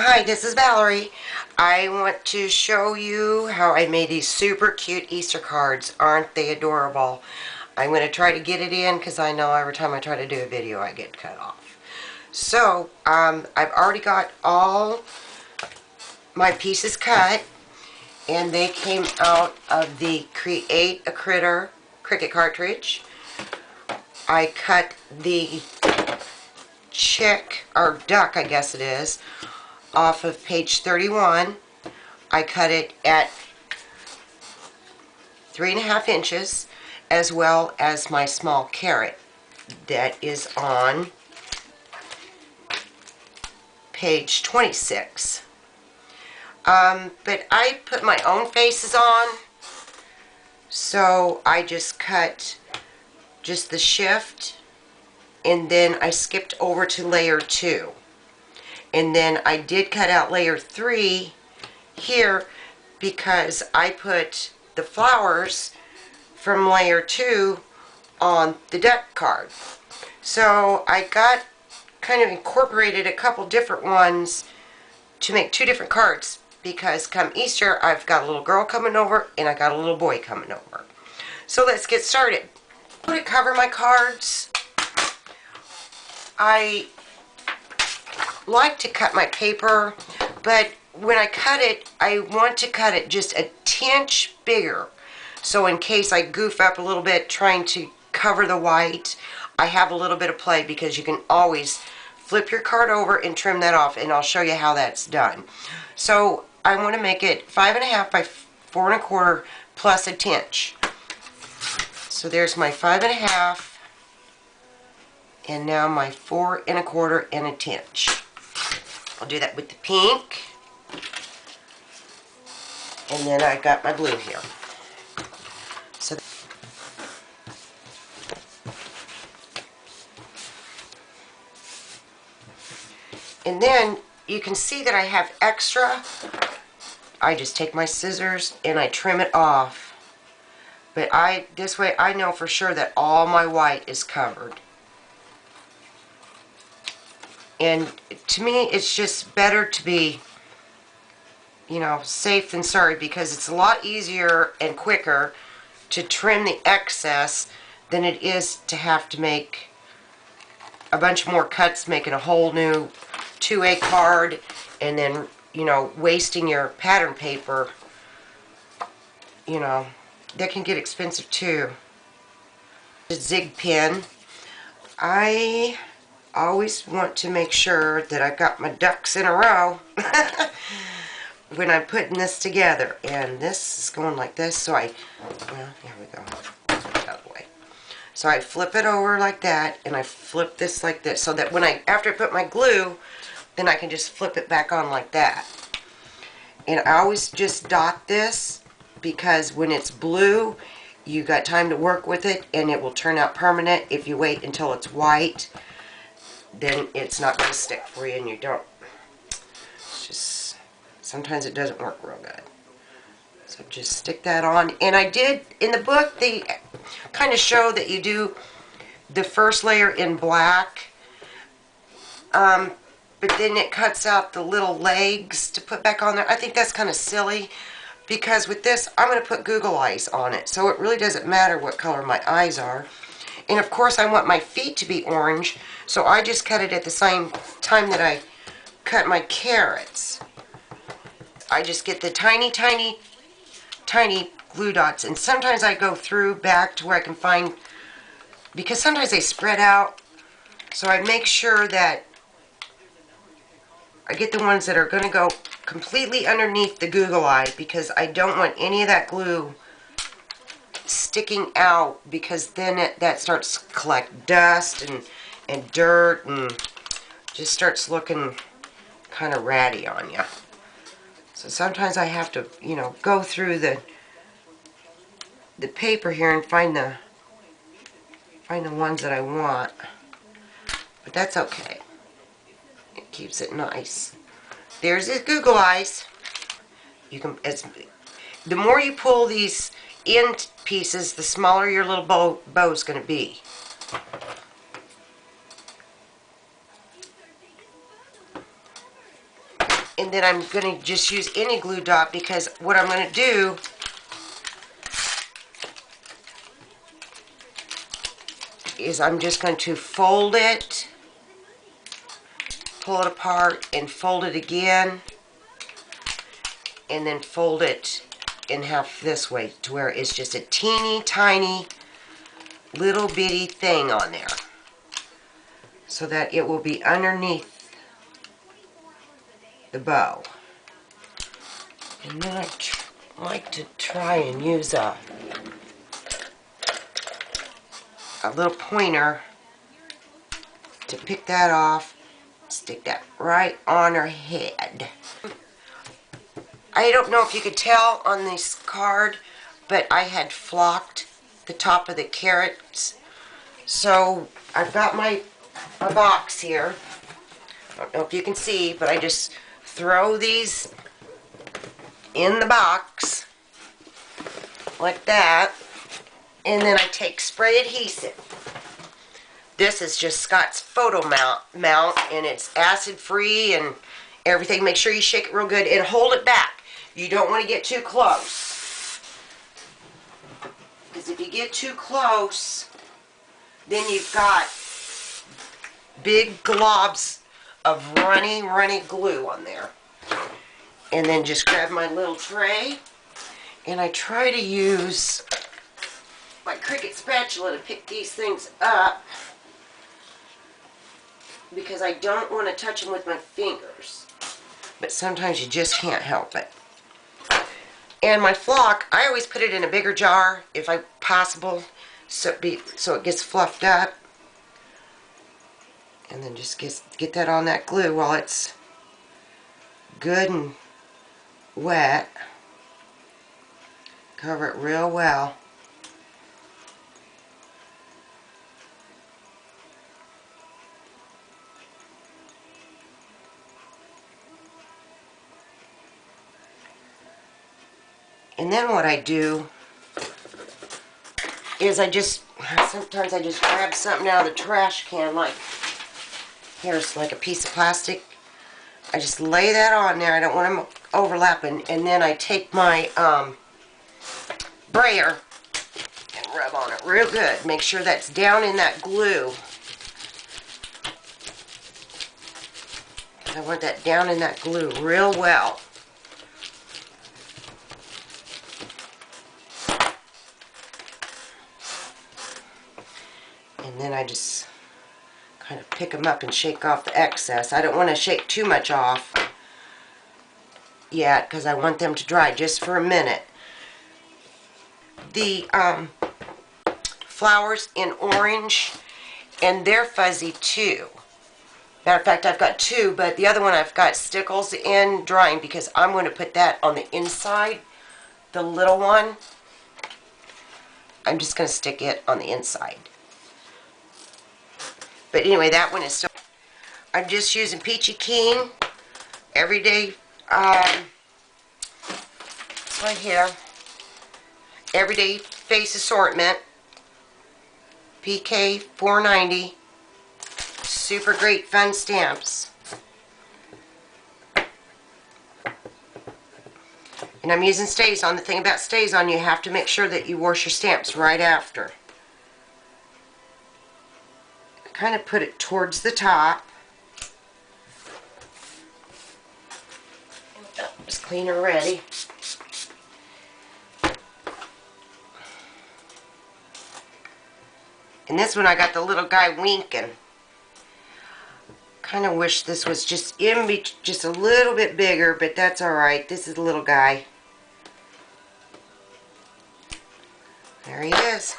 Hi, this is Valerie. I want to show you how I made these super cute Easter cards. Aren't they adorable? I'm going to try to get it in because I know every time I try to do a video I get cut off. So, I've already got all my pieces cut, and they came out of the Create a Critter Cricut cartridge. I cut the chick, or duck I guess it is, off of page 31. I cut it at 3.5 inches, as well as my small carrot that is on page 26. But I put my own faces on, so I just cut just the shift, and then I skipped over to layer 2. And then I did cut out layer 3 here because I put the flowers from layer 2 on the duck card. So I got kind of incorporated a couple different ones to make 2 different cards, because come Easter I've got a little girl coming over and I got a little boy coming over. So let's get started. To cover my cards, I like to cut my paper, but when I cut it, I want to cut it just a tinge bigger, so in case I goof up a little bit trying to cover the white, I have a little bit of play, because you can always flip your card over and trim that off, and I'll show you how that's done. So I want to make it 5.5 by 4.25 plus a tinge. So there's my 5.5, and now my 4.25 and a tinge. I'll do that with the pink, and then I got my blue here. So, and then you can see that I have extra. I just take my scissors and I trim it off. But this way I know for sure that all my white is covered. And to me, it's just better to be, safe than sorry, because it's a lot easier and quicker to trim the excess than it is to have to make a bunch more cuts, making a whole new 2A card, and then, wasting your pattern paper. That can get expensive too. The zig pin. I always want to make sure that I've got my ducks in a row when I'm putting this together. And this is going like this, so here we go. Out of the way. So I flip it over like that, and I flip this like this, so that after I put my glue, then I can just flip it back on like that. And I always just dot this, because when it's blue, you got time to work with it, and it will turn out permanent. If you wait until it's white, then it's not going to stick for you, and you don't. It's just, sometimes it doesn't work real good. So just stick that on. And I did, in the book, they kind of show that you do the first layer in black, but then it cuts out the little legs to put back on there. I think that's kind of silly, because with this, I'm going to put Google eyes on it, so it really doesn't matter what color my eyes are. And of course I want my feet to be orange, so I just cut it at the same time that I cut my carrots. I just get the tiny, tiny, tiny glue dots, and sometimes I go through back to where I can find, because sometimes they spread out, so I make sure that I get the ones that are going to go completely underneath the Google eye, because I don't want any of that glue sticking out, because then that starts to collect dust and dirt, and just starts looking kind of ratty on you. So sometimes I have to, go through the paper here and find the ones that I want. But that's okay. It keeps it nice. There's his Google eyes. You can, the more you pull these end pieces, the smaller your little bow is going to be. And then I'm going to just use any glue dot, because what I'm going to do is I'm just going to fold it, pull it apart, and fold it again, and then fold it in half this way to where it's just a teeny tiny little bitty thing on there, so that it will be underneath the bow. And then I like to try and use a little pointer to pick that off, stick that right on her head. I don't know if you could tell on this card, but I had flocked the top of the carrots. So I've got my box here. I don't know if you can see, but I just throw these in the box like that, and then I take spray adhesive. This is just Scott's Photo Mount, and it's acid free and everything. Make sure you shake it real good and hold it back. You don't want to get too close, because if you get too close, then you've got big globs of runny glue on there. And then just grab my little tray, and I try to use my Cricut spatula to pick these things up, because I don't want to touch them with my fingers, but sometimes you just can't help it. And my flock, I always put it in a bigger jar if possible, so it gets fluffed up. And then just get that on that glue while it's good and wet. Cover it real well. And then what I do is sometimes I just grab something out of the trash can, like, here's like a piece of plastic. I just lay that on there. I don't want them overlapping. And then I take my brayer and rub on it real good. Make sure that's down in that glue. I want that down in that glue real well. And then I just kind of pick them up and shake off the excess. I don't want to shake too much off yet, because I want them to dry just for a minute. The flowers in orange, and they're fuzzy too. Matter of fact, I've got two, but the other one I've got stickles in drying, because I'm going to put that on the inside. The little one, I'm just going to stick it on the inside. But anyway, that one is so... I'm just using Peachy Keen Everyday, right here, Everyday Face Assortment, PK 490, super great fun stamps. And I'm using StazOn. The thing about StazOn, you have to make sure that you wash your stamps right after. Kind of put it towards the top. Just clean her ready. And this one I got the little guy winking. Kind of wish this was just just a little bit bigger, but that's alright. This is the little guy. There he is.